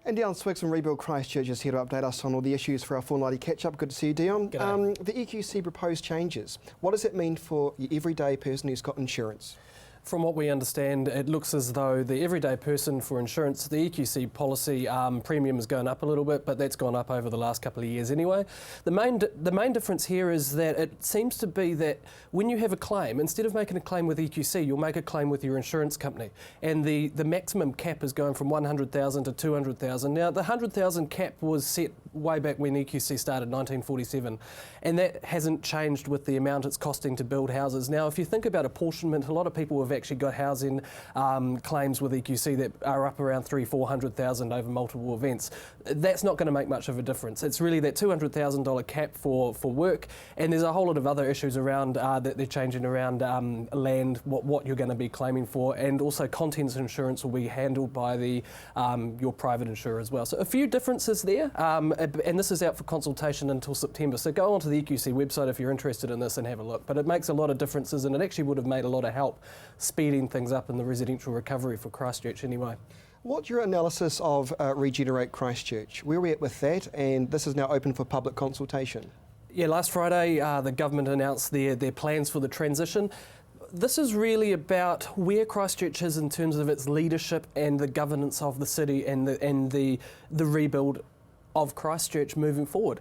And Deon Swiggs from Rebuild Christchurch is here to update us on all the issues for our fortnightly catch-up. Good to see you, Deon. The EQC Proposed Changes, what does it mean for your everyday person who's got insurance? From what we understand, it looks as though the everyday person for insurance, the EQC policy premium is going up a little bit, but that's gone up over the last couple of years anyway. The main difference here is that it seems to be that when you have a claim, instead of making a claim with EQC, you'll make a claim with your insurance company. And the maximum cap is going from 100,000 to 200,000. Now, the 100,000 cap was set way back when EQC started, 1947, and that hasn't changed with the amount it's costing to build houses. Now, if you think about apportionment, a lot of people have actually got housing claims with EQC that are up around 300,000-400,000 over multiple events. That's not going to make much of a difference. It's really that $200,000 cap for work, and there's a whole lot of other issues around that they're changing around land, what you're going to be claiming for, and also contents insurance will be handled by the your private insurer as well. So a few differences there, and this is out for consultation until September. So go onto the EQC website if you're interested in this and have a look. But it makes a lot of differences, and it actually would have made a lot of help speeding things up in the residential recovery for Christchurch anyway. What's your analysis of Regenerate Christchurch? Where are we at with that? And this is now open for public consultation. Yeah, last Friday the government announced their plans for the transition. This is really about where Christchurch is in terms of its leadership and the governance of the city and the rebuild of Christchurch moving forward.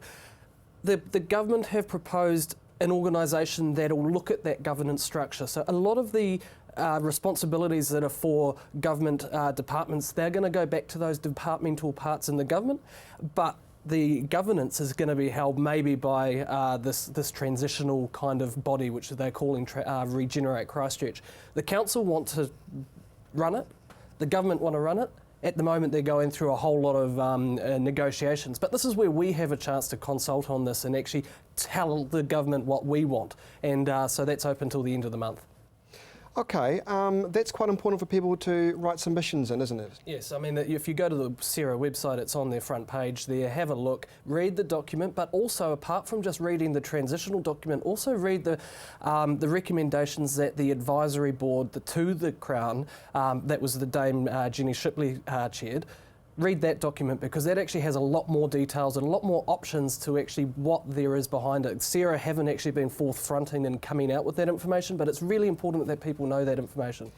The government have proposed an organisation that will look at that governance structure. So a lot of the responsibilities that are for government departments, they're going to go back to those departmental parts in the government, but the governance is going to be held maybe by this transitional kind of body, which they're calling Regenerate Christchurch. The council want to run it, the government want to run it. At the moment, they're going through a whole lot of negotiations, but this is where we have a chance to consult on this and actually tell the government what we want, and so that's open till the end of the month. Okay, that's quite important for people to write submissions in, isn't it? Yes, I mean, if you go to the CERA website, it's on their front page there, have a look, read the document, but also apart from just reading the transitional document, also read the recommendations that the advisory board to the Crown, that was the Dame Jenny Shipley chaired. Read that document, because that actually has a lot more details and a lot more options to actually what there is behind it. CERA haven't actually been forthfronting and coming out with that information, but it's really important that people know that information.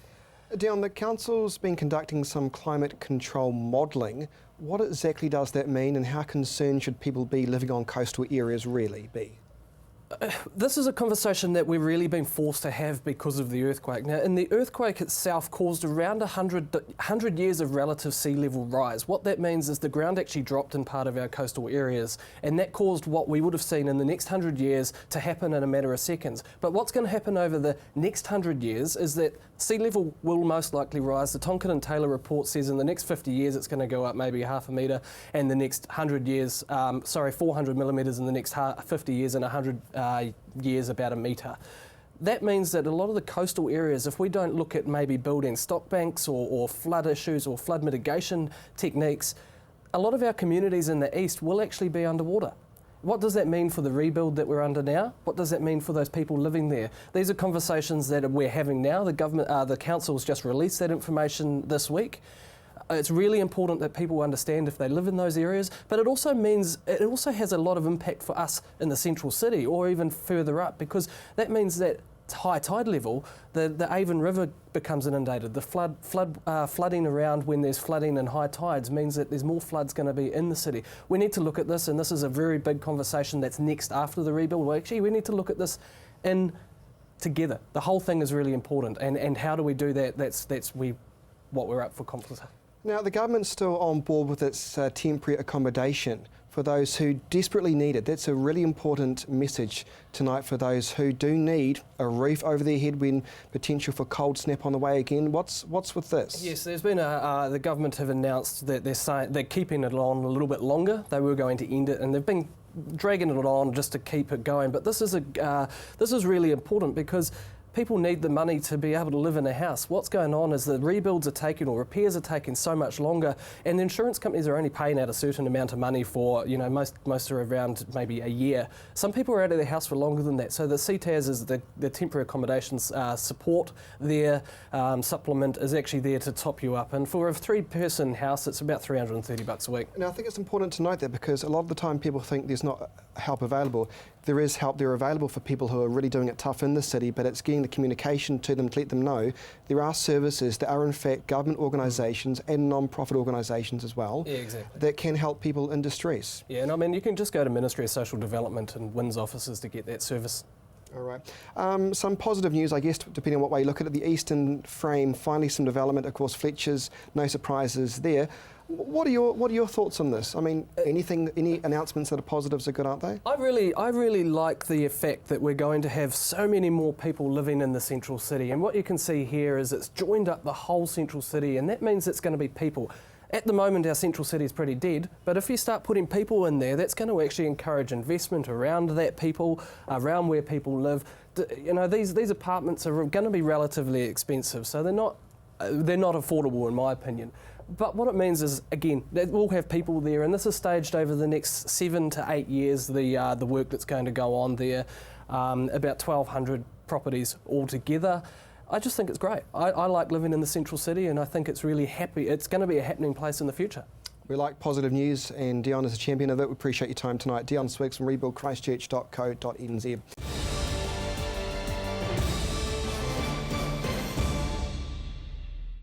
Deon, the council's been conducting some climate control modelling. What exactly does that mean, and how concerned should people be living on coastal areas really be? This is a conversation that we've really been forced to have because of the earthquake. Now, and the earthquake itself caused around 100 years of relative sea level rise. What that means is the ground actually dropped in part of our coastal areas, and that caused what we would have seen in the next 100 years to happen in a matter of seconds. But what's going to happen over the next 100 years is that sea level will most likely rise. The Tonkin and Taylor report says in the next 50 years it's going to go up maybe half a metre, and the next 100 years, 400 millimetres in the next 50 years, and 100 years about a metre. That means that a lot of the coastal areas, if we don't look at maybe building stock banks or flood issues or flood mitigation techniques, a lot of our communities in the east will actually be underwater. What does that mean for the rebuild that we're under now? What does that mean for those people living there? These are conversations that we're having now. The government, the council's just released that information this week. It's really important that people understand if they live in those areas, but it also means it also has a lot of impact for us in the central city or even further up, because that means that high tide level, the Avon River becomes inundated. The flooding around when there's flooding and high tides means that there's more floods going to be in the city. We need to look at this, and this is a very big conversation that's next after the rebuild. Well, actually, we need to look at this together. The whole thing is really important, and how do we do that? That's what we're up for conversation. Now, the government's still on board with its temporary accommodation for those who desperately need it. That's a really important message tonight for those who do need a roof over their head when potential for cold snap on the way again. What's with this? Yes, there's been the government have announced that they're keeping it on a little bit longer. They were going to end it, and they've been dragging it on just to keep it going. But this is really important, because people need the money to be able to live in a house. What's going on is the rebuilds are taking, or repairs are taking so much longer, and the insurance companies are only paying out a certain amount of money for, most are around maybe a year. Some people are out of their house for longer than that. So the CTAS is the temporary accommodations support. Their supplement is actually there to top you up. And for a 3-person house, it's about $330 a week. Now, I think it's important to note that, because a lot of the time people think there's not help available. There is help there available for people who are really doing it tough in the city, but it's getting the communication to them to let them know there are services that are in fact government organisations and non-profit organisations as well, Yeah, exactly, that can help people in distress. Yeah, and I mean, you can just go to Ministry of Social Development and WINS offices to get that service. All right. Some positive news, I guess, depending on what way you look at it. The Eastern Frame, finally some development. Of course, Fletcher's, no surprises there. What are your thoughts on this? I mean, any announcements that are positives are good, aren't they? I really like the fact that we're going to have so many more people living in the central city, and what you can see here is it's joined up the whole central city, and that means it's going to be people. At the moment, our central city is pretty dead, but if you start putting people in there, that's going to actually encourage investment around that people, around where people live. These apartments are going to be relatively expensive, so they're not affordable in my opinion. But what it means is, again, that we'll have people there, and this is staged over the next 7 to 8 years, the work that's going to go on there, about 1,200 properties altogether. I just think it's great. I like living in the central city, and I think it's really happy. It's going to be a happening place in the future. We like positive news, and Deon is a champion of it. We appreciate your time tonight. Deon Swiggs from rebuildchristchurch.co.nz.